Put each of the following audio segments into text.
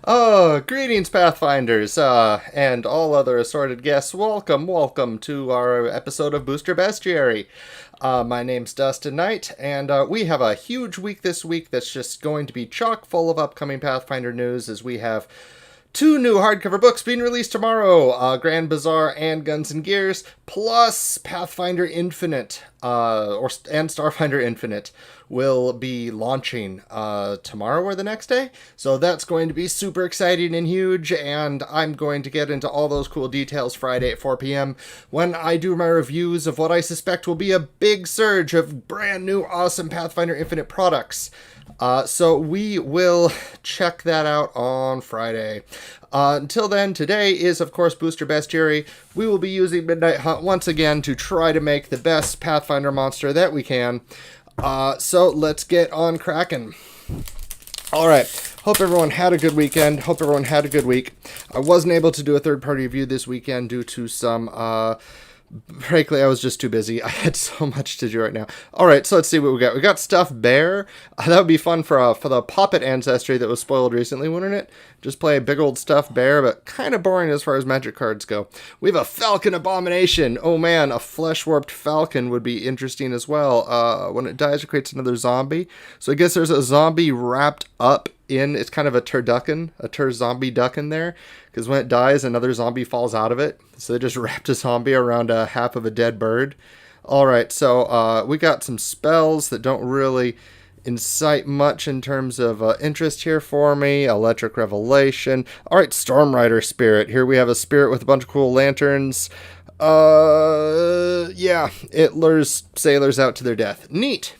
Greetings, Pathfinders, and all other assorted guests. Welcome to our episode of Booster Bestiary. My name's Dustin Knight, and we have a huge week this week that's just going to be chock full of upcoming Pathfinder news, as we have two new hardcover books being released tomorrow, Grand Bazaar and Guns and Gears, plus Pathfinder Infinite, and Starfinder Infinite will be launching tomorrow or the next day. So that's going to be super exciting and huge, and I'm going to get into all those cool details Friday at 4 p.m. when I do my reviews of what I suspect will be a big surge of brand new awesome Pathfinder Infinite products. So we will check that out on Friday. Until then, today is, of course, Booster Bestiary. We will be using Midnight Hunt once again to try to make the best Pathfinder monster that we can. So let's get on cracking. Alright, hope everyone had a good weekend. Hope everyone had a good week. I wasn't able to do a third-party review this weekend due to some, frankly, I was just too busy. I had so much to do right now. Alright, so let's see what we got. We got Stuffed Bear. That would be fun for the Puppet ancestry that was spoiled recently, wouldn't it? Just play a big old Stuffed Bear, but kind of boring as far as magic cards go. We have a Falcon Abomination. Oh man, a flesh-warped falcon would be interesting as well. When it dies, it creates another zombie. So I guess there's a zombie wrapped up in, it's kind of a turducken, a zombie duck in there, because when it dies, another zombie falls out of it. So they just wrapped a zombie around a half of a dead bird. Alright, so we got some spells that don't really incite much in terms of interest here for me. Electric Revelation. Alright, Stormrider Spirit. Here we have a spirit with a bunch of cool lanterns. Yeah, it lures sailors out to their death. Neat.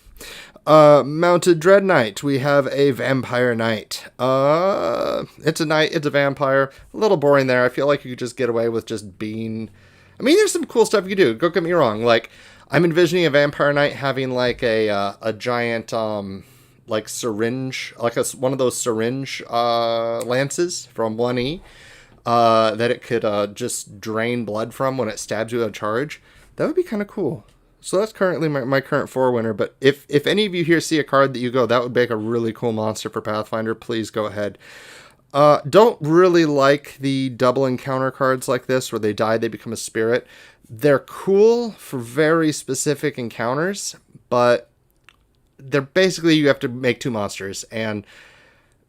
Mounted Dread Knight. We have a Vampire Knight. It's a knight, it's a vampire. A little boring there. I feel like you could just get away with just being... I mean, there's some cool stuff you could do. Don't get me wrong. Like, I'm envisioning a Vampire Knight having like a giant like syringe, like one of those syringe lances from 1E that it could just drain blood from when it stabs you with a charge. That would be kind of cool. So that's currently my current Forerunner, but if any of you here see a card that you go, that would make a really cool monster for Pathfinder, please go ahead. Don't really like the double encounter cards like this, where they die, they become a spirit. They're cool for very specific encounters, but they're basically, you have to make two monsters, and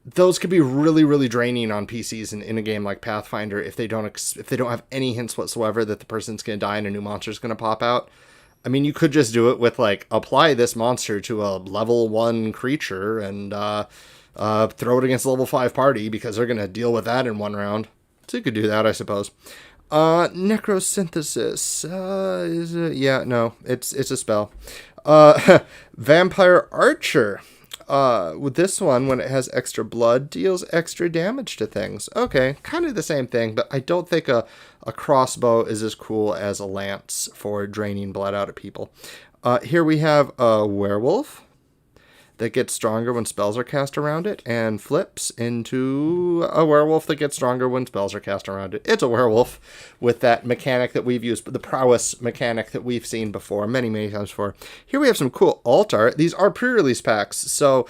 those could be really, really draining on PCs in a game like Pathfinder if they don't have any hints whatsoever that the person's going to die and a new monster's going to pop out. I mean, you could just do it with, like, apply this monster to a level 1 creature and throw it against a level 5 party, because they're going to deal with that in one round. So you could do that, I suppose. Necrosynthesis. Yeah, no, it's a spell. Vampire Archer. With this one, when it has extra blood, deals extra damage to things. Okay, kind of the same thing, but I don't think a crossbow is as cool as a lance for draining blood out of people. Here we have a werewolf that gets stronger when spells are cast around it, and flips into a werewolf that gets stronger when spells are cast around it. It's a werewolf with that mechanic that we've used, the prowess mechanic that we've seen before, many times before. Here we have some cool alt art. These are pre-release packs, so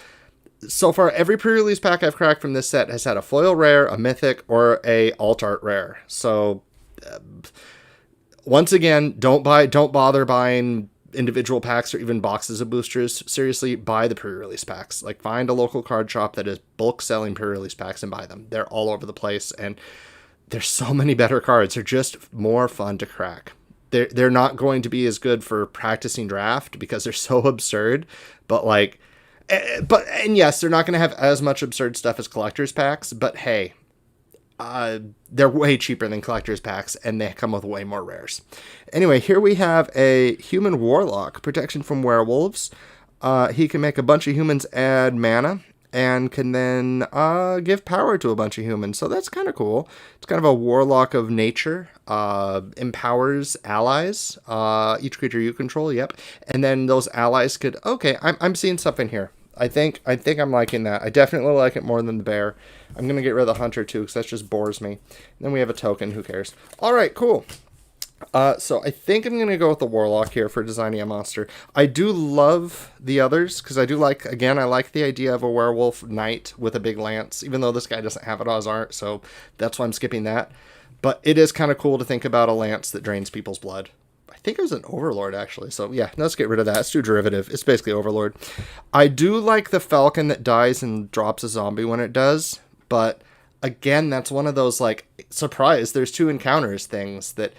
far every pre-release pack I've cracked from this set has had a foil rare, a mythic, or a alt art rare. So once again, don't bother buying individual packs or even boxes of boosters. Seriously, buy the pre-release packs. Like, find a local card shop that is bulk selling pre-release packs and buy them. They're all over the place, and there's so many better cards. They're just more fun to crack. They're not going to be as good for practicing draft because they're so absurd, but like, and yes, they're not going to have as much absurd stuff as collector's packs, but hey, they're way cheaper than collector's packs, and they come with way more rares. Anyway, here we have a human warlock, protection from werewolves. He can make a bunch of humans add mana, and can then give power to a bunch of humans. So that's kind of cool. It's kind of a warlock of nature. Empowers allies. Each creature you control, yep. And then those allies could... Okay, I'm seeing something here. I think I'm liking that. I definitely like it more than the bear. I'm going to get rid of the hunter, too, because that just bores me. And then we have a token. Who cares? All right, cool. So I think I'm going to go with the Warlock here for designing a monster. I do love the others, because I do like, again, I like the idea of a werewolf knight with a big lance, even though this guy doesn't have it on his art, so that's why I'm skipping that. But it is kind of cool to think about a lance that drains people's blood. I think it was an Overlord, actually. So, yeah, let's get rid of that. It's too derivative. It's basically Overlord. I do like the Falcon that dies and drops a zombie when it does. But, again, that's one of those, like, surprise, there's 2 encounters things that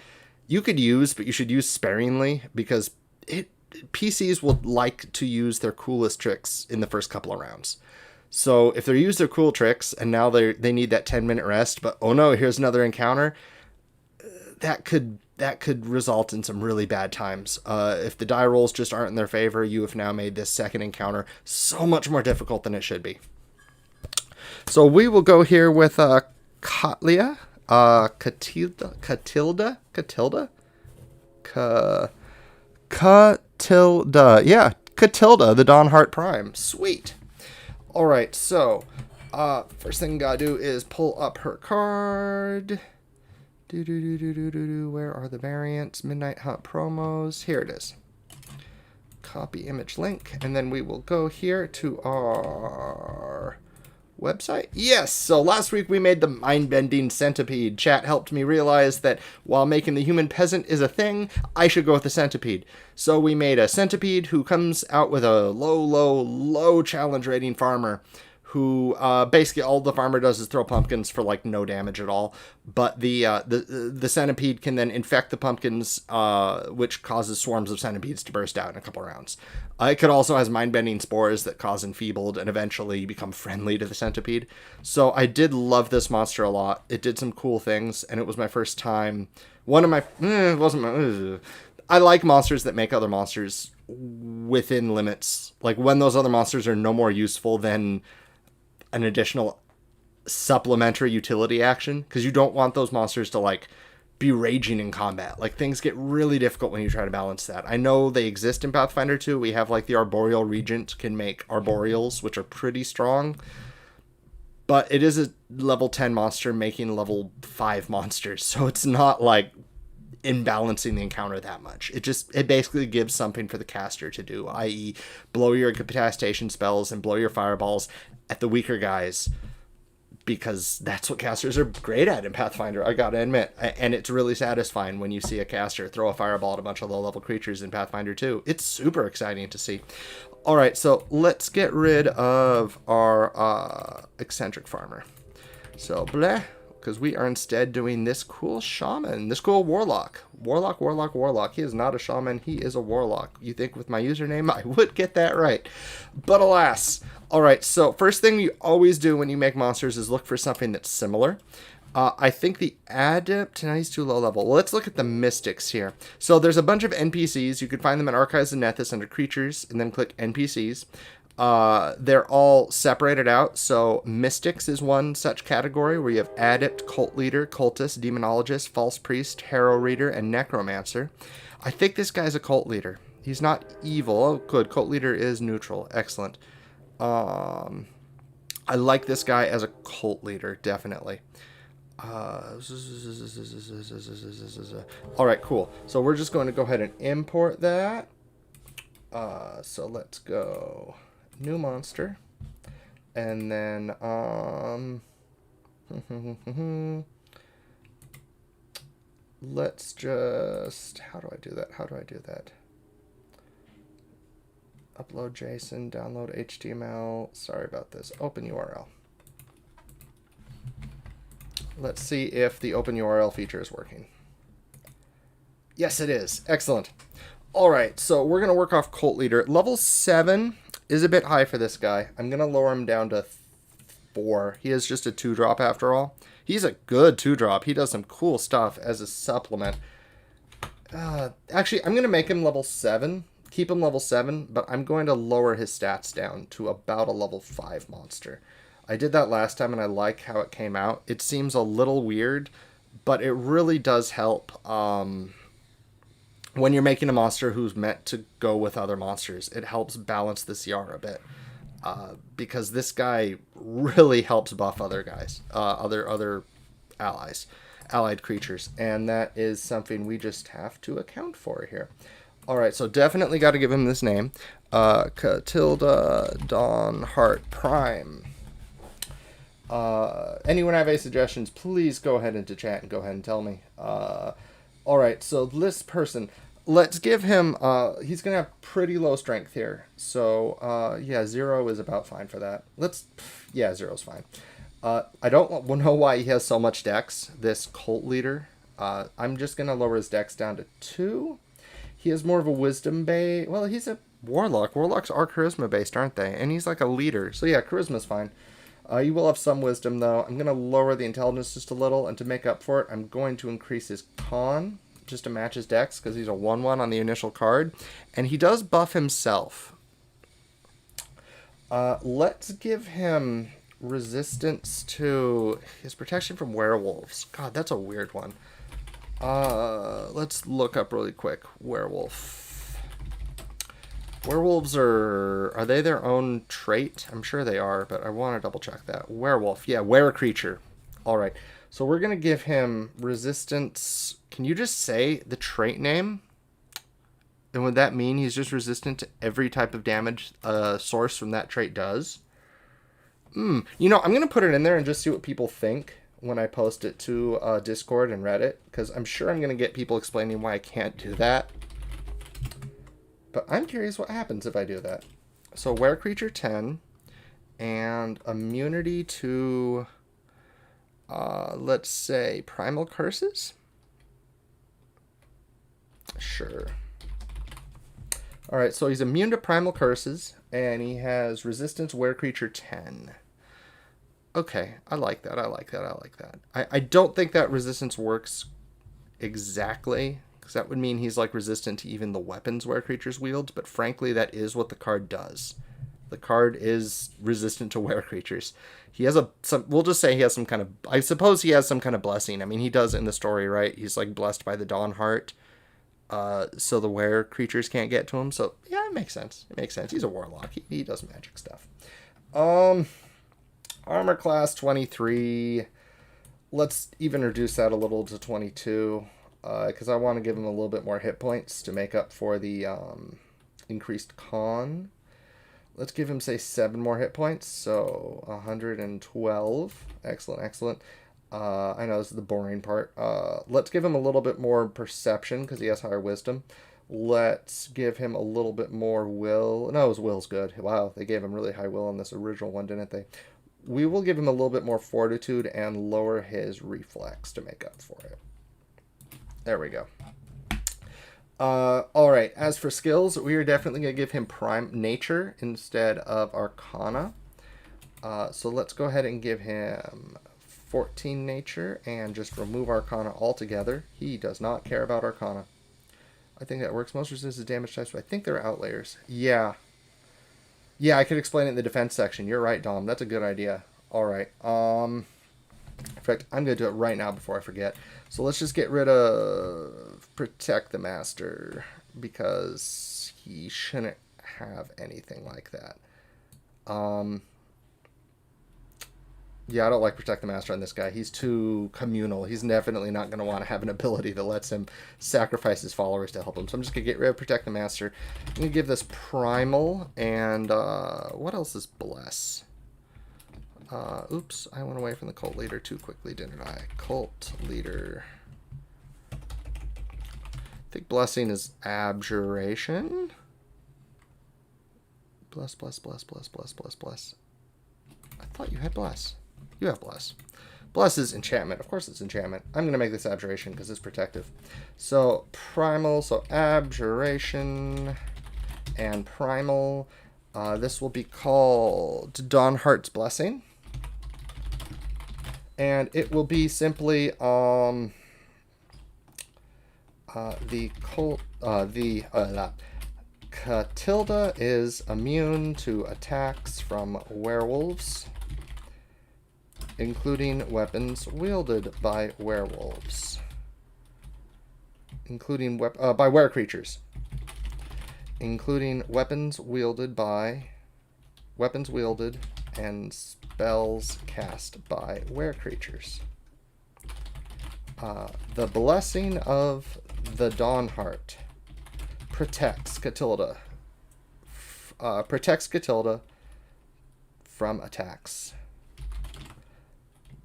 you could use, but you should use sparingly, because PCs will like to use their coolest tricks in the first couple of rounds. So if they use their cool tricks and now they need that 10-minute rest, but oh no, here's another encounter, that could result in some really bad times. If the die rolls just aren't in their favor, you have now made this second encounter so much more difficult than it should be. So we will go here with Katlia, Catilda, yeah, Catilda, the Dawnheart Prime. Sweet. All right, so first thing gotta do is pull up her card. Where are the variants? Midnight Hunt promos. Here it is. Copy image link, and then we will go here to our website. Yes, so last week we made the mind-bending centipede. Chat helped me realize that while making the human peasant is a thing, I should go with the centipede. So we made a centipede who comes out with a low challenge rating farmer who basically all the farmer does is throw pumpkins for like no damage at all. But the centipede can then infect the pumpkins, which causes swarms of centipedes to burst out in a couple rounds. It could also has mind-bending spores that cause enfeebled and eventually become friendly to the centipede. So I did love this monster a lot. It did some cool things, and it was my first time. One of my it wasn't my. I like monsters that make other monsters within limits. Like when those other monsters are no more useful than an additional supplementary utility action, because you don't want those monsters to like be raging in combat. Like things get really difficult when you try to balance that. I know they exist in Pathfinder 2. We have like the Arboreal Regent can make Arboreals, which are pretty strong, but it is a level 10 monster making level 5 monsters, so it's not like imbalancing the encounter that much. It basically gives something for the caster to do, i.e. blow your incapacitation spells and blow your fireballs at the weaker guys, because that's what casters are great at in Pathfinder, I gotta admit. And it's really satisfying when you see a caster throw a fireball at a bunch of low-level creatures in Pathfinder 2. It's super exciting to see. Alright, so let's get rid of our eccentric farmer. So, bleh, because we are instead doing this cool shaman, this cool warlock. Warlock. He is not a shaman, he is a warlock. You think with my username I would get that right. But alas. Alright, so first thing you always do when you make monsters is look for something that's similar. I think the Adept, now he's too low level. Well, let's look at the Mystics here. So there's a bunch of NPCs. You can find them in Archives of Nethys under Creatures, and then click NPCs. They're all separated out. So Mystics is one such category where you have Adept, Cult Leader, Cultist, Demonologist, False Priest, Harrow Reader, and Necromancer. I think this guy's a Cult Leader. He's not evil. Oh, good. Cult Leader is neutral. Excellent. I like this guy as a Cult Leader, definitely. Alright, cool. So we're just going to go ahead and import that. So let's go new monster, and then let's just, how do I do that? Upload JSON, download HTML. Sorry about this. Open URL. Let's see if the open URL feature is working. Yes, it is. Excellent. Alright, so we're going to work off Cult Leader. Level 7 is a bit high for this guy. I'm going to lower him down to 4. He is just a 2-drop after all. He's a good 2-drop. He does some cool stuff as a supplement. Actually, I'm going to make him level 7. Keep him level 7, but I'm going to lower his stats down to about a level 5 monster. I did that last time, and I like how it came out. It seems a little weird, but it really does help when you're making a monster who's meant to go with other monsters. It helps balance the CR a bit, because this guy really helps buff other guys, other allies. allied creatures, and that is something we just have to account for here. All right, so definitely got to give him this name. Catilda Dawnheart Prime. Anyone have any suggestions, please go ahead into chat and go ahead and tell me. All right, so this person, let's give him, he's going to have pretty low strength here. So, yeah, 0 is about fine for that. Yeah, 0's fine. I don't know why he has so much dex, this cult leader. I'm just going to lower his dex down to 2. He has more of a wisdom base. Well, he's a warlock. Warlocks are charisma based, aren't they? And he's like a leader. So yeah, charisma's fine. You will have some wisdom, though. I'm going to lower the intelligence just a little, and to make up for it, I'm going to increase his con just to match his dex, because he's a 1/1 on the initial card. And he does buff himself. Let's give him resistance to his protection from werewolves. God, that's a weird one. Let's look up really quick. Werewolf. Werewolves are they their own trait? I'm sure they are, but I want to double check that. Werewolf. Yeah, were creature. All right. So we're going to give him resistance. Can you just say the trait name? And would that mean he's just resistant to every type of damage source from that trait does? You know, I'm going to put it in there and just see what people think when I post it to Discord and Reddit, because I'm sure I'm going to get people explaining why I can't do that. But I'm curious what happens if I do that. So, Were Creature 10, and immunity to, let's say, Primal Curses? Sure. Alright, so he's immune to Primal Curses, and he has resistance Were Creature 10. Okay, I like that, I like that, I like that. I don't think that resistance works exactly, because that would mean he's like resistant to even the weapons Were Creatures wield, but frankly, that is what the card does. The card is resistant to Were Creatures. He has we'll just say he has some kind of, I suppose he has some kind of blessing. I mean, he does in the story, right? He's like blessed by the Dawnheart, so the Were Creatures can't get to him. So yeah, it makes sense. It makes sense. He's a warlock. He does magic stuff. Armor class 23. Let's even reduce that a little to 22, because I want to give him a little bit more hit points to make up for the increased con. Let's give him, say, 7 more hit points, so 112. Excellent, excellent. I know this is the boring part. Let's give him a little bit more perception, because he has higher wisdom. Let's give him a little bit more will. No, his will's good. Wow, they gave him really high will on this original one, didn't they? We will give him a little bit more fortitude and lower his reflex to make up for it. There we go. All right, as for skills, we are definitely going to give him Prime Nature instead of Arcana. So let's go ahead and give him 14 Nature and just remove Arcana altogether. He does not care about Arcana. I think that works. Most resistance damage types, but I think they're outliers. Yeah. Yeah, I could explain it in the defense section. You're right, Dom. That's a good idea. All right. In fact, I'm going to do it right now before I forget. So let's just get rid of Protect the Master, because he shouldn't have anything like that. Yeah, I don't like Protect the Master on this guy. He's too communal. He's definitely not going to want to have an ability that lets him sacrifice his followers to help him. So I'm just going to get rid of Protect the Master. I'm going to give this Primal, and what else is Bless? Oops, I went away from the Cult Leader too quickly, didn't I? Cult Leader. I think Blessing is Abjuration. Bless, bless, bless, bless, bless, bless, bless. I thought you had Bless. You have Bless. Bless is enchantment. Of course it's enchantment. I'm going to make this Abjuration because it's protective. So, Primal. So, Abjuration and Primal. This will be called Dawnheart's Blessing. And it will be simply the Catilda is immune to attacks from werewolves, including weapons wielded by werewolves, including by were creatures, including weapons wielded and spells cast by were creatures. The Blessing of the Dawnheart protects Catilda. Protects Catilda from attacks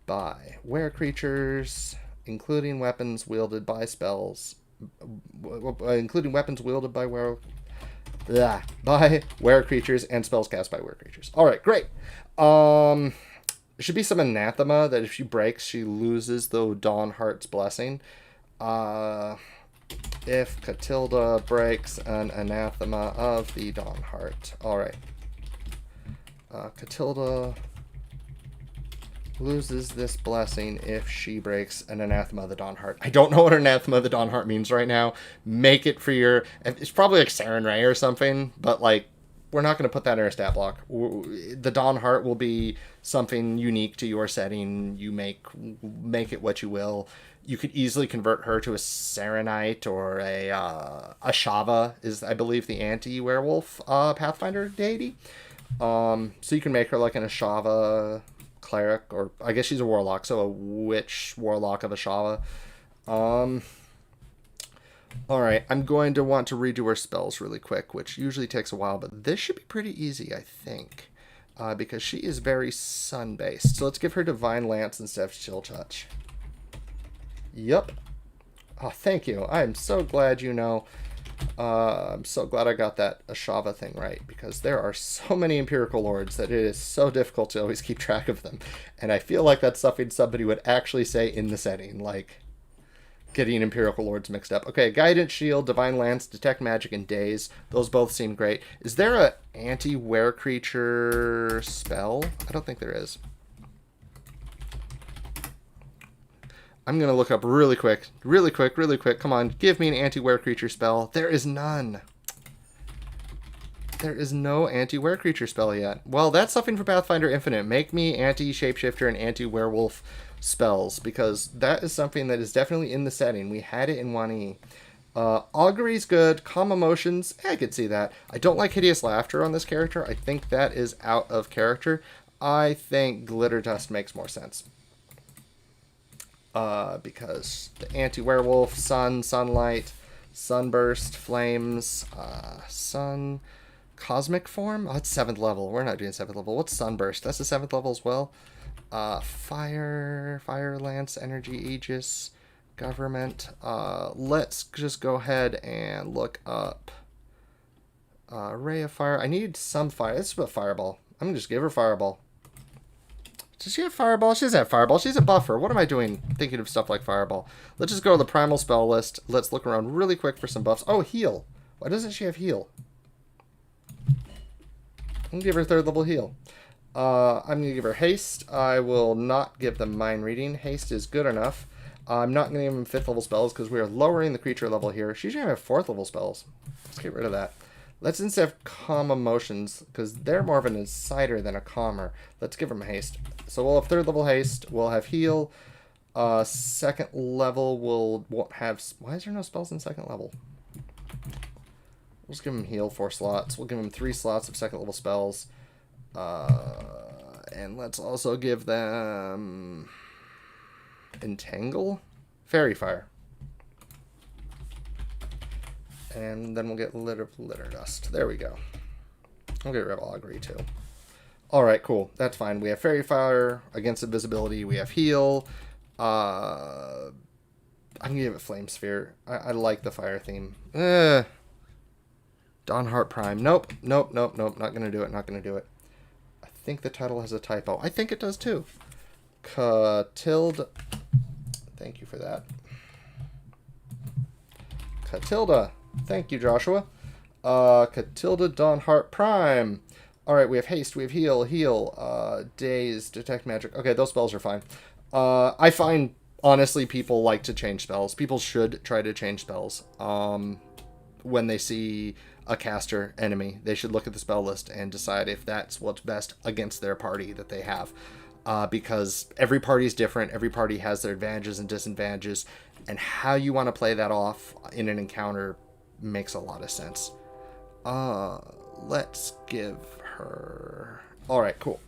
by were-creatures, including weapons wielded by spells, including weapons wielded by were-creatures and spells cast by were-creatures. All right, great. There should be some anathema that if she breaks, she loses the Dawnheart's blessing. If Catilda breaks an anathema of the Dawnheart. All right. Catilda loses this blessing if she breaks an anathema of the Dawnheart. I don't know what anathema of the Dawnheart means right now. Make it for your... It's probably like Saren Ray or something, but like, we're not going to put that in our stat block. The Dawnheart will be something unique to your setting. You make it what you will. You could easily convert her to a Serenite or a Shava is, I believe, the anti-werewolf Pathfinder deity. So you can make her like an Ashava cleric, or I guess she's a warlock, so a witch warlock of Ashava. Alright, I'm going to want to redo her spells really quick, which usually takes a while, but this should be pretty easy, I think. Because she is very sun-based. So let's give her Divine Lance instead of Chill Touch. Yep. Oh, thank you. I'm so glad you know. I'm so glad I got that Ashava thing right, because there are so many Empirical Lords that it is so difficult to always keep track of them. And I feel like that's something somebody would actually say in the setting, like getting Empirical Lords mixed up. Okay, Guidance Shield, Divine Lance, Detect Magic, and Daze. Those both seem great. Is there a anti-were-creature spell? I don't think there is. I'm going to look up really quick. Really quick. Come on, give me an anti-were-creature spell. There is none. There is no anti-were-creature spell yet. Well, that's something for Pathfinder Infinite. Make me anti-shapeshifter and anti-werewolf spells, because that is something that is definitely in the setting. We had it in 1E. Augury's good. Calm Emotions, I could see that. I don't like Hideous Laughter on this character. I think that is out of character. I think Glitter Dust makes more sense. Because the anti-werewolf, sun, sunlight, sunburst, flames, sun, cosmic form? Oh, it's 7th level. We're not doing 7th level. What's sunburst? That's the 7th level as well. Fire, lance, energy, aegis, government. Let's just go ahead and look up ray of fire. I need some fire. This is about fireball. I'm gonna just give her fireball. Does she have fireball? She doesn't have fireball. She's a buffer. What am I doing thinking of stuff like fireball? Let's just go to the primal spell list. Let's look around really quick for some buffs. Oh, heal. Why doesn't she have heal? I'm going to give her 3rd level heal. I'm going to give her haste. I will not give them mind reading. Haste is good enough. I'm not going to give them 5th level spells because we are lowering the creature level here. She's going to have 4th level spells. Let's get rid of that. Let's instead have calm emotions, because they're more of an inciter than a calmer. Let's give them haste. So we'll have 3rd level haste. We'll have heal. 2nd level won't have... Why is there no spells in 2nd level? We'll just give them heal 4 slots. We'll give them 3 slots of 2nd level spells. And let's also give them... Entangle? Fairy Fire. And then we'll get litter dust. There we go. We'll get rid of augury too. Alright, cool. That's fine. We have Fairy Fire against invisibility. We have heal. I'm going to give it Flame Sphere. I like the fire theme. Dawnheart Prime. Nope. Not going to do it. I think the title has a typo. I think it does too. Catilda. Thank you for that. Catilda. Thank you, Joshua. Catilda Dawnheart Prime. Alright, we have haste, we have heal, daze, detect magic. Okay, those spells are fine. I find, honestly, people like to change spells. People should try to change spells. When they see a caster enemy, they should look at the spell list and decide if that's what's best against their party that they have. Because every party is different. Every party has their advantages and disadvantages. And how you want to play that off in an encounter makes a lot of sense. Let's give her... Alright, cool.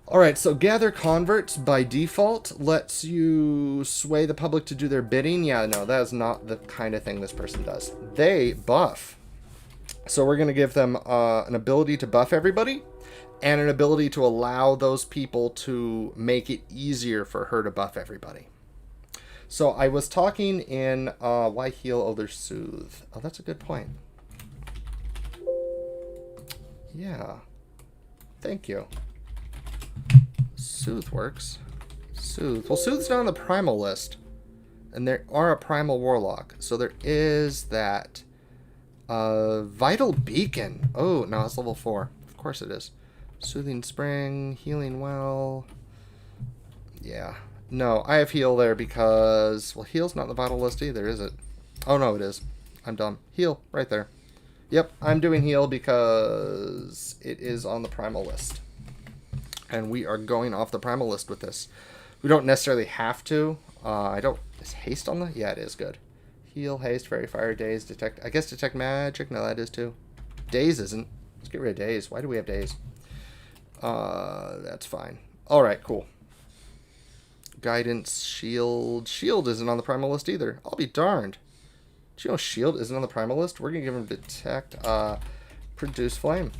Alright, so Gather Converts by default lets you sway the public to do their bidding. Yeah, no, that is not the kind of thing this person does. They buff. So we're going to give them an ability to buff everybody and an ability to allow those people to make it easier for her to buff everybody. So I was talking in why heal? Oh, there's soothe. Oh, that's a good point. Yeah. Thank you. Soothe works. Soothe. Well, Soothe's not on the primal list. And there are a Primal Warlock. So there is that. Vital Beacon. Oh, no, it's level 4. Of course it is. Soothing Spring. Healing Well. Yeah. No, I have heal there because... Well, heal's not on the vital list either, is it? Oh, no, it is. I'm dumb. Heal. Right there. Yep, I'm doing heal because it is on the primal list. And we are going off the primal list with this. We don't necessarily have to. I don't... Is haste on the... Yeah, it is good. Heal, haste, fairy fire, daze, detect... I guess detect magic. No, that is too. Daze isn't. Let's get rid of daze. Why do we have daze? That's fine. Alright, cool. Guidance, shield. Shield isn't on the primal list either. I'll be darned. Do you know shield isn't on the primal list? We're going to give him detect, produce flame.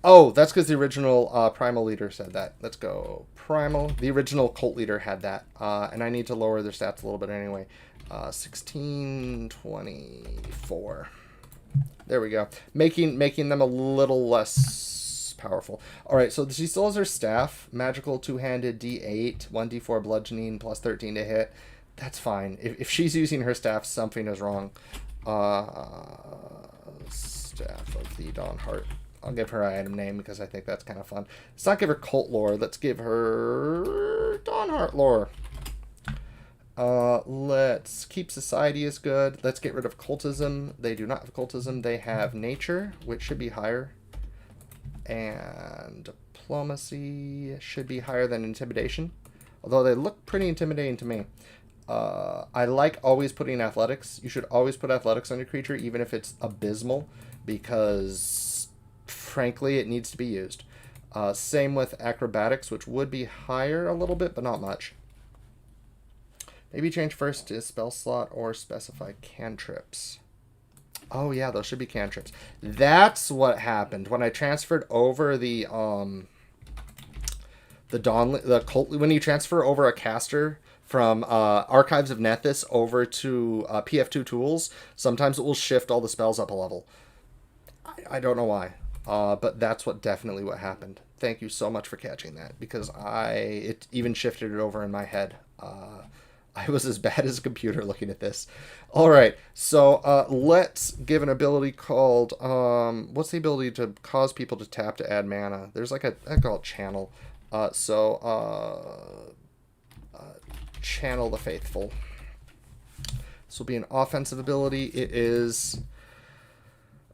Oh, that's because the original primal leader said that. Let's go. Primal. The original cult leader had that. And I need to lower their stats a little bit anyway. 16, 24. There we go. Making them a little less powerful. Alright, so she still has her staff. Magical two-handed D8. 1d4 bludgeoning plus 13 to hit. That's fine. If she's using her staff, something is wrong. Staff of the Dawn Heart. I'll give her an item name because I think that's kind of fun. Let's not give her cult lore. Let's give her Dawnheart lore. Let's keep society as good. Let's get rid of cultism. They do not have cultism. They have nature, which should be higher. And diplomacy should be higher than intimidation. Although they look pretty intimidating to me. I like always putting athletics. You should always put athletics on your creature, even if it's abysmal, because frankly, it needs to be used. Same with acrobatics, which would be higher a little bit, but not much. Maybe change first to spell slot or specify cantrips. Oh yeah, those should be cantrips. That's what happened when I transferred over the cult. When you transfer over a caster from Archives of Nethys over to PF2 Tools, sometimes it will shift all the spells up a level. I don't know why. But that's definitely what happened. Thank you so much for catching that, because it even shifted it over in my head. I was as bad as a computer looking at this. All right, so let's give an ability called what's the ability to cause people to tap to add mana? There's like I call it channel. Channel the Faithful. This will be an offensive ability. It is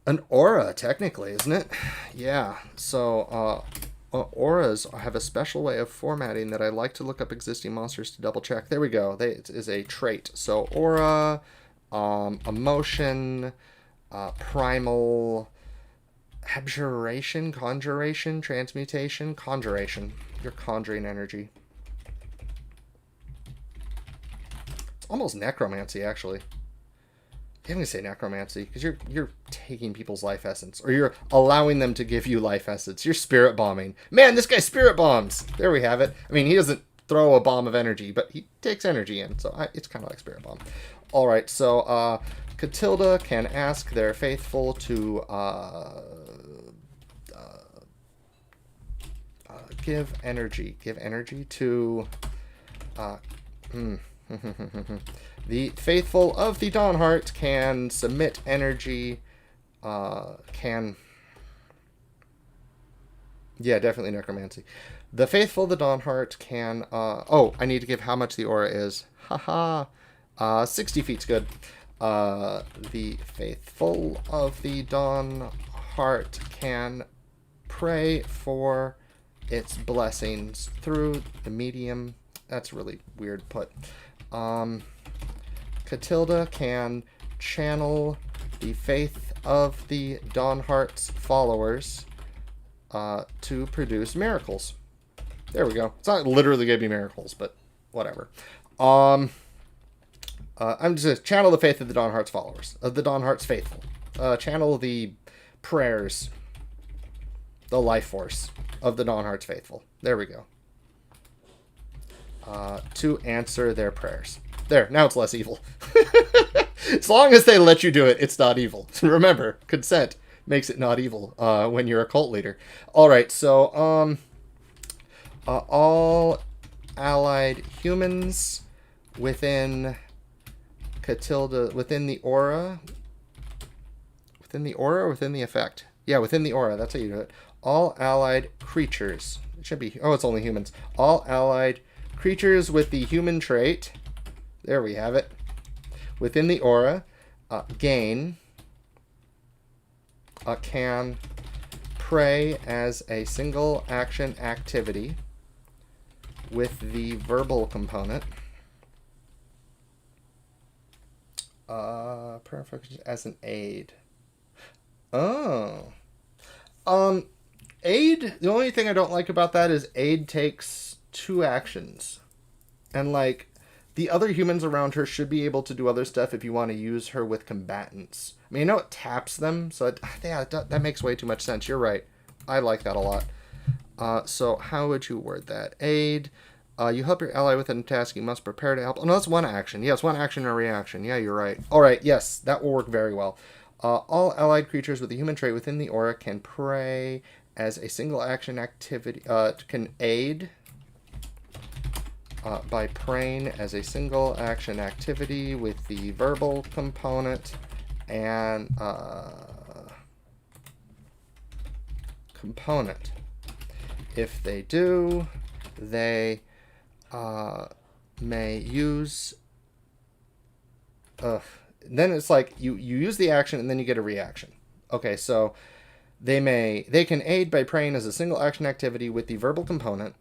an aura, technically, isn't it? Yeah. So auras have a special way of formatting that I like to look up existing monsters to double check. There we go. It is a trait. So aura, emotion, primal, abjuration, conjuration, transmutation, conjuration. You're conjuring energy. It's almost necromancy, actually. I'm going to say necromancy, because you're taking people's life essence, or you're allowing them to give you life essence. You're spirit bombing. Man, this guy spirit bombs! There we have it. I mean, he doesn't throw a bomb of energy, but he takes energy in, so it's kind of like spirit bomb. Alright, so Catilda can ask their faithful to give energy. Give energy to... The faithful of the Dawnheart can submit energy, Yeah, definitely necromancy. The faithful of the Dawnheart can, oh, I need to give how much the aura is. Haha. 60 feet's good. The faithful of the Dawnheart can pray for its blessings through the medium. That's really weird put. Catilda can channel the faith of the Dawnheart's followers to produce miracles. There we go. It's not literally going to be miracles, but whatever. I'm just going to channel the faith of the Dawnheart's followers, of the Dawnheart's faithful. Channel the prayers, the life force of the Dawnheart's faithful. There we go. To answer their prayers. There, now it's less evil. As long as they let you do it, it's not evil. Remember, consent makes it not evil when you're a cult leader. All right, so all allied humans within Catilda, within the aura, or within the effect? Yeah, within the aura. That's how you do it. All allied creatures. It should be. Oh, it's only humans. All allied creatures with the human trait. There we have it. Within the aura, gain can pray as a single action activity with the verbal component. As an aid. Oh. Aid, the only thing I don't like about that is aid takes 2 actions. And, like, the other humans around her should be able to do other stuff if you want to use her with combatants. I mean, I know it taps them, so that makes way too much sense. You're right. I like that a lot. So how would you word that? Aid. You help your ally with a task. You must prepare to help. Oh, no, that's 1 action. Yes, 1 action and a reaction. Yeah, you're right. All right, yes, that will work very well. All allied creatures with a human trait within the aura can pray as a single action activity. Can aid by praying as a single action activity with the verbal component and component. If they do, they may use then it's like you use the action and then you get a reaction. Okay, so they can aid by praying as a single action activity with the verbal component.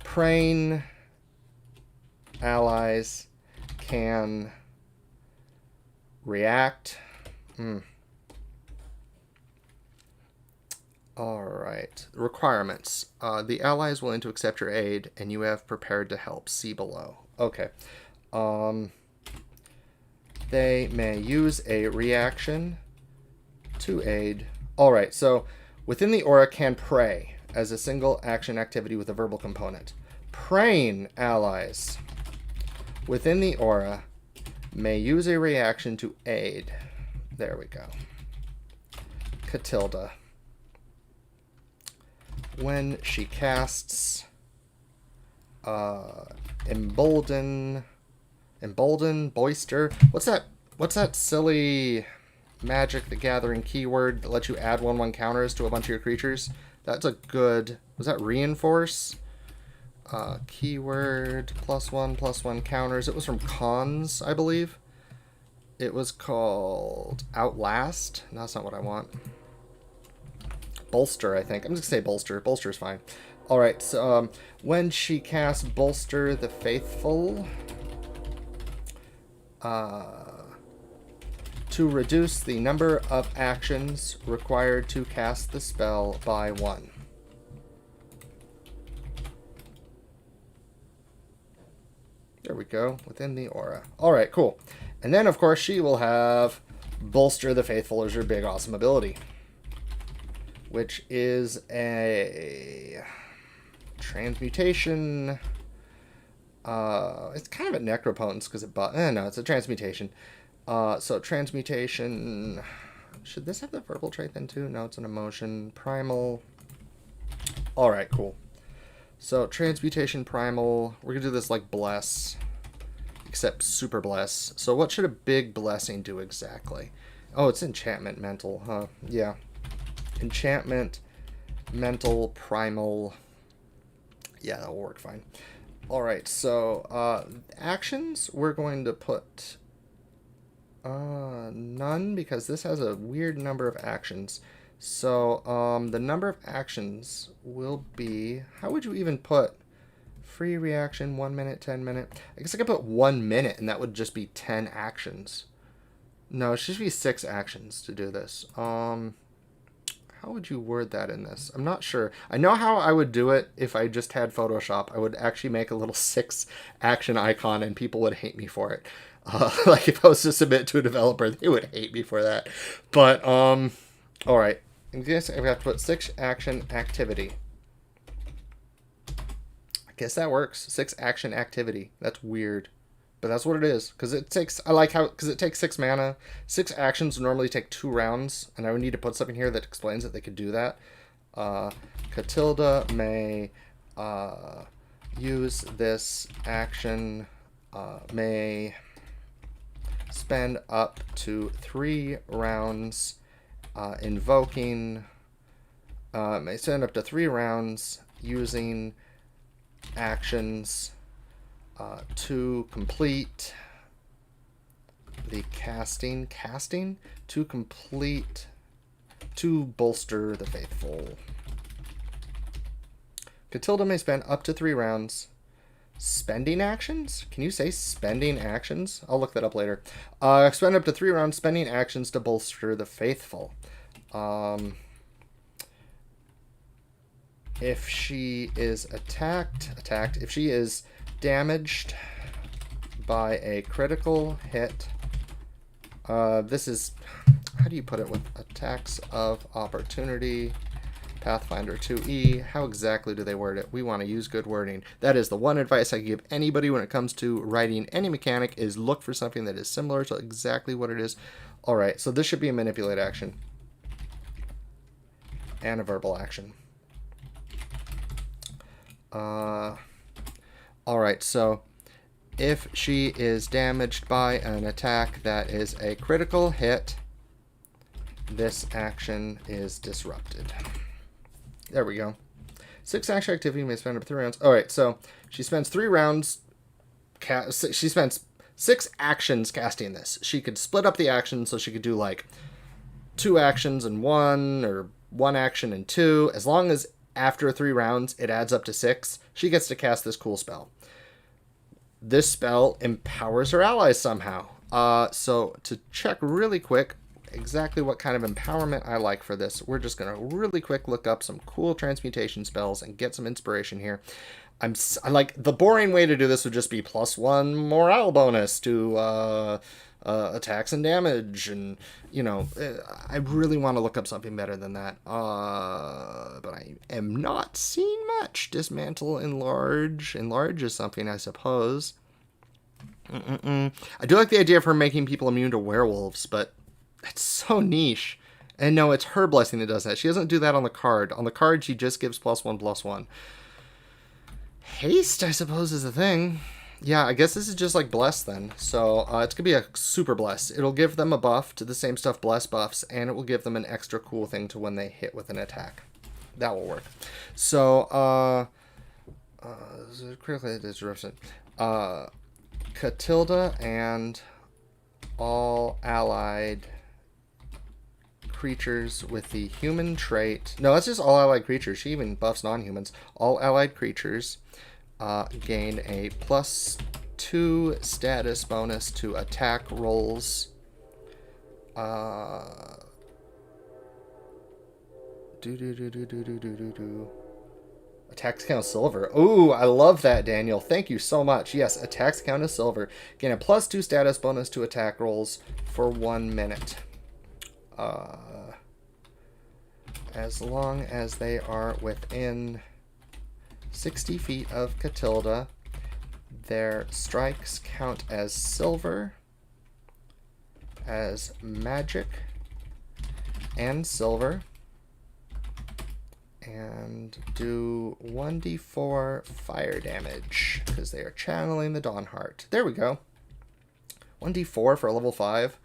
Praying allies can react. Alright. Requirements. The ally is willing to accept your aid, and you have prepared to help. See below. Okay. They may use a reaction to aid. Alright, so within the aura can pray as a single action activity with a verbal component. Praying allies within the aura may use a reaction to aid. There we go. Catilda. When she casts embolden, boister. What's that silly Magic the Gathering keyword that lets you add 1/1 counters to a bunch of your creatures? That's a good. Was that reinforce? Keyword +1/+1 counters. It was from Cons, I believe. It was called Outlast. No, that's not what I want. Bolster, I think. I'm just gonna say bolster. Bolster's fine. Alright, so when she casts Bolster the Faithful, to reduce the number of actions required to cast the spell by 1. There we go, within the aura. Alright, cool. And then, of course, she will have Bolster the Faithful as her big awesome ability, which is a transmutation. It's kind of a necropotence because no, it's a transmutation. So transmutation. Should this have the verbal trait then too? No, it's an emotion. Primal. All right, cool. So transmutation, primal. We're gonna do this like bless, except super bless. So what should a big blessing do exactly? Oh, it's enchantment mental, huh? Yeah. Enchantment, mental, primal. Yeah, that'll work fine. Alright, so actions, we're going to put none because this has a weird number of actions. So the number of actions will be, how would you even put free reaction, 1 minute, 10 minute? I guess I could put 1 minute and that would just be 10 actions. No, it should be 6 actions to do this. How would you word that in this? I'm not sure. I know how I would do it if I just had Photoshop. I would actually make a little 6 action icon and people would hate me for it. Like if I was to submit to a developer, they would hate me for that. But, all right. I guess I've got to put 6 action activity. I guess that works. 6 action activity. That's weird. But that's what it is. Because it takes, I like how, because it takes 6 mana. 6 actions normally take 2 rounds. And I would need to put something here that explains that they could do that. Catilda may use this action, may spend up to 3 rounds invoking, may spend up to 3 rounds using actions to complete the casting to complete to bolster the faithful. Catilda may spend up to 3 rounds spending actions. Can you say spending actions? I'll look that up later. Spend up to 3 rounds spending actions to bolster the faithful. If she is attacked, if she is damaged by a critical hit, this is, how do you put it with attacks of opportunity, Pathfinder 2E, how exactly do they word it? We want to use good wording. That is the one advice I give anybody when it comes to writing any mechanic, is look for something that is similar to exactly what it is. Alright, so this should be a manipulate action. And a verbal action. Alright, so if she is damaged by an attack that is a critical hit, this action is disrupted. There we go. 6 action activity may spend up 3 rounds. Alright, so she spends 3 rounds. She spends 6 actions casting this. She could split up the actions, so she could do like 2 actions and 1, or 1 action and 2. As long as after 3 rounds it adds up to 6, she gets to cast this cool spell. This spell empowers her allies somehow. So to check really quick exactly what kind of empowerment I like for this, we're just going to really quick look up some cool transmutation spells and get some inspiration here. I like, the boring way to do this would just be +1 morale bonus to attacks and damage, and you know, I really want to look up something better than that, but I am not seeing much. Dismantle, enlarge is something, I suppose. I do like the idea of her making people immune to werewolves, but it's so niche. And no, it's her blessing that does that. She doesn't do that on the card. On the card, she just gives +1/+1. Haste, I suppose, is a thing. Yeah, I guess this is just like Bless then. So it's going to be a super Bless. It'll give them a buff to the same stuff Bless buffs, and it will give them an extra cool thing to when they hit with an attack. That will work. So, critically disruption. Catilda and all allied creatures with the human trait. No, that's just all allied creatures. She even buffs non-humans. All allied creatures gain a +2 status bonus to attack rolls. Attacks count silver. Ooh, I love that, Daniel. Thank you so much. Yes, attacks count as silver. Gain a +2 status bonus to attack rolls for 1 minute. As long as they are within 60 feet of Catilda, their strikes count as silver, as magic, and silver, and do 1d4 fire damage, because they are channeling the Dawnheart. There we go. 1d4 for a level 5.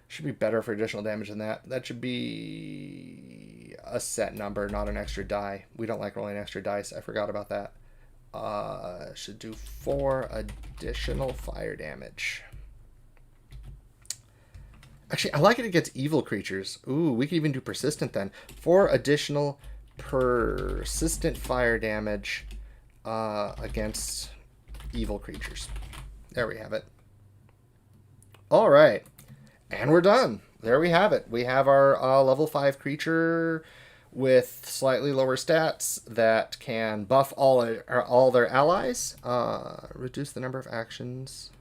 Should be better for additional damage than that. That should be a set number, not an extra die. We don't like rolling extra dice. I forgot about that. Should do 4 additional fire damage. Actually, I like it against evil creatures. Ooh, we could even do persistent then. 4 additional persistent fire damage against evil creatures. There we have it. All right. And we're done. There we have it. We have our level 5 creature with slightly lower stats that can buff all their allies, reduce the number of actions.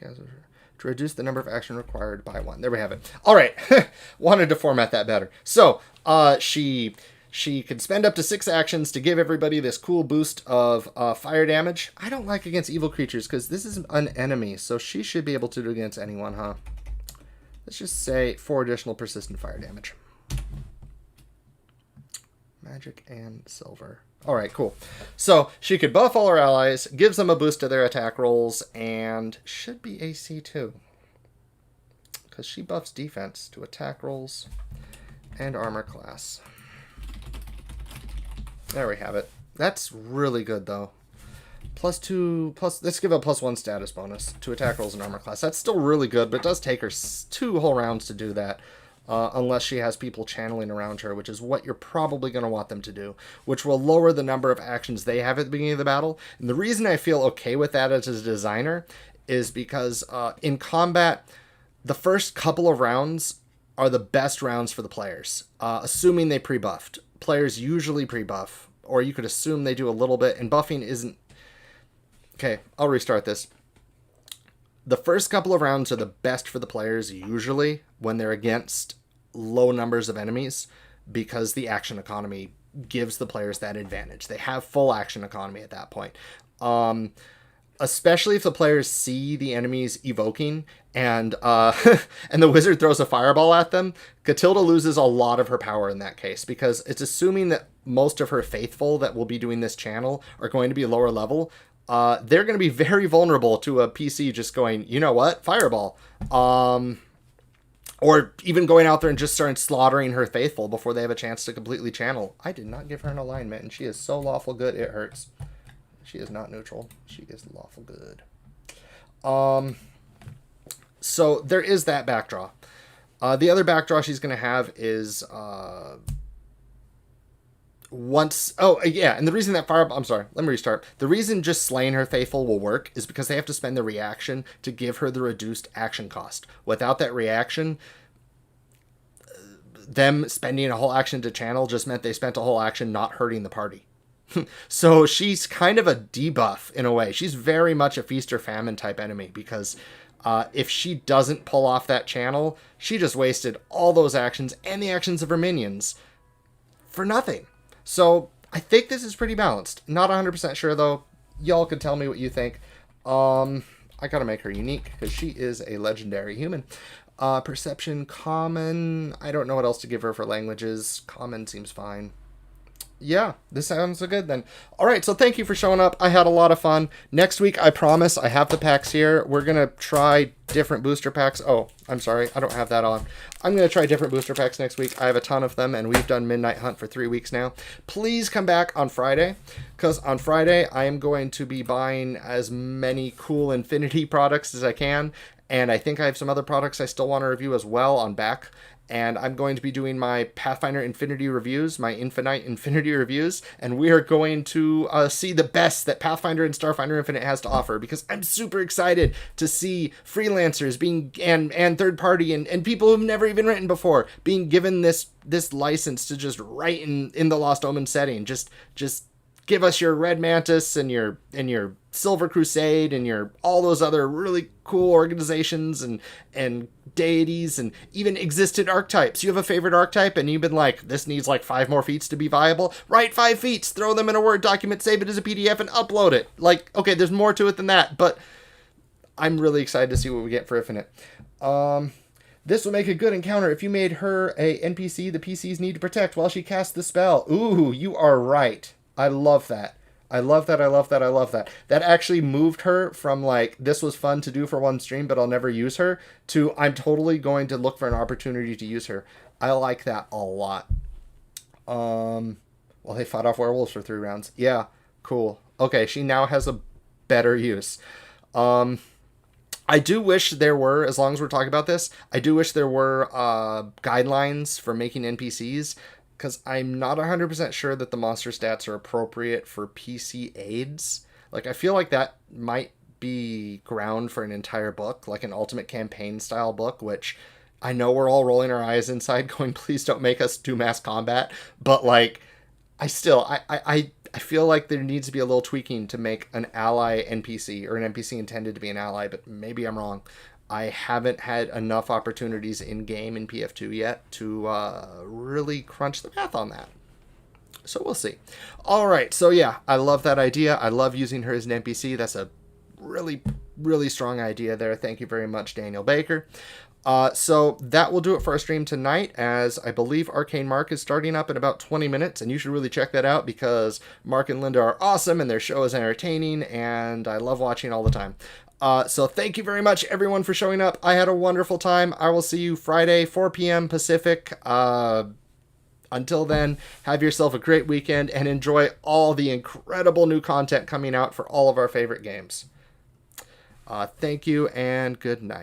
To reduce the number of action required by 1. There we have it. All right. Wanted to format that better. So she can spend up to 6 actions to give everybody this cool boost of fire damage. I don't like against evil creatures because this is an enemy, so she should be able to do it against anyone, huh? Let's just say 4 additional persistent fire damage. Magic and silver. All right, cool. So she could buff all her allies, gives them a boost to their attack rolls, and should be AC too. Because she buffs defense to attack rolls and armor class. There we have it. That's really good, though. +2, let's give a +1 status bonus to attack rolls and armor class. That's still really good, but it does take her 2 whole rounds to do that. Unless she has people channeling around her, which is what you're probably going to want them to do, which will lower the number of actions they have at the beginning of the battle. And the reason I feel okay with that as a designer is because in combat, the first couple of rounds are the best rounds for the players, assuming they pre-buffed. Players usually pre-buff, or you could assume they do a little bit, and buffing isn't... Okay, I'll restart this. The first couple of rounds are the best for the players, usually, when they're against low numbers of enemies, because the action economy gives the players that advantage. They have full action economy at that point. Especially if the players see the enemies evoking and and the wizard throws a fireball at them, Catilda loses a lot of her power in that case, because it's assuming that most of her faithful that will be doing this channel are going to be lower level. They're going to be very vulnerable to a PC just going, you know what, fireball. Or even going out there and just starting slaughtering her faithful before they have a chance to completely channel. I did not give her an alignment, and she is so lawful good, it hurts. She is not neutral. She is lawful good. So there is that backdraw. The other backdraw she's going to have is... and the reason that fireball... I'm sorry, let me restart. The reason just slaying her faithful will work is because they have to spend the reaction to give her the reduced action cost. Without that reaction, them spending a whole action to channel just meant they spent a whole action not hurting the party. So she's kind of a debuff in a way. She's very much a feast or famine type enemy, because if she doesn't pull off that channel, she just wasted all those actions and the actions of her minions for nothing. So I think this is pretty balanced. Not 100% sure, though. Y'all can tell me what you think. I gotta make her unique, because she is a legendary human. Perception, common. I don't know what else to give her for languages. Common seems fine. Yeah, this sounds so good then. All right, so thank you for showing up. I had a lot of fun. Next week, I promise, I have the packs here. We're going to try different booster packs. Oh, I'm sorry. I don't have that on. I'm going to try different booster packs next week. I have a ton of them, and we've done Midnight Hunt for 3 weeks now. Please come back on Friday, because on Friday, I am going to be buying as many cool Infinity products as I can, and I think I have some other products I still want to review as well on back. And I'm going to be doing my Pathfinder Infinity reviews, my Infinite Infinity reviews, and we are going to see the best that Pathfinder and Starfinder Infinite has to offer, because I'm super excited to see freelancers being and third party and people who've never even written before being given this license to just write in the Lost Omen setting. Just give us your Red Mantis and your Silver Crusade and your all those other really cool organizations and deities and even existent archetypes. You have a favorite archetype and you've been like, this needs like 5 more feats to be viable. Write 5 feats, throw them in a Word document, save it as a PDF, and upload it. Like, okay, there's more to it than that, but I'm really excited to see what we get for Infinite. This will make a good encounter if you made her a NPC the PCs need to protect while she casts the spell. Ooh, you are right. I love that. I love that. That actually moved her from like, this was fun to do for one stream, but I'll never use her, to I'm totally going to look for an opportunity to use her. I like that a lot. Well, they fought off werewolves for 3 rounds. Yeah, cool. Okay, she now has a better use. I do wish there were, as long as we're talking about this, I do wish there were guidelines for making NPCs, because I'm not 100% sure that the monster stats are appropriate for PC aids. Like, I feel like that might be ground for an entire book, like an ultimate campaign style book, which I know we're all rolling our eyes inside going, please don't make us do mass combat. But like, I feel like there needs to be a little tweaking to make an ally NPC or an NPC intended to be an ally, but maybe I'm wrong. I haven't had enough opportunities in game in PF2 yet to really crunch the math on that. So we'll see. All right. So yeah, I love that idea. I love using her as an NPC. That's a really, really strong idea there. Thank you very much, Daniel Baker. So that will do it for our stream tonight, as I believe Arcane Mark is starting up in about 20 minutes, and you should really check that out because Mark and Linda are awesome and their show is entertaining, and I love watching all the time. So thank you very much, everyone, for showing up. I had a wonderful time. I will see you Friday, 4 p.m. Pacific. Until then, have yourself a great weekend and enjoy all the incredible new content coming out for all of our favorite games. Thank you and good night.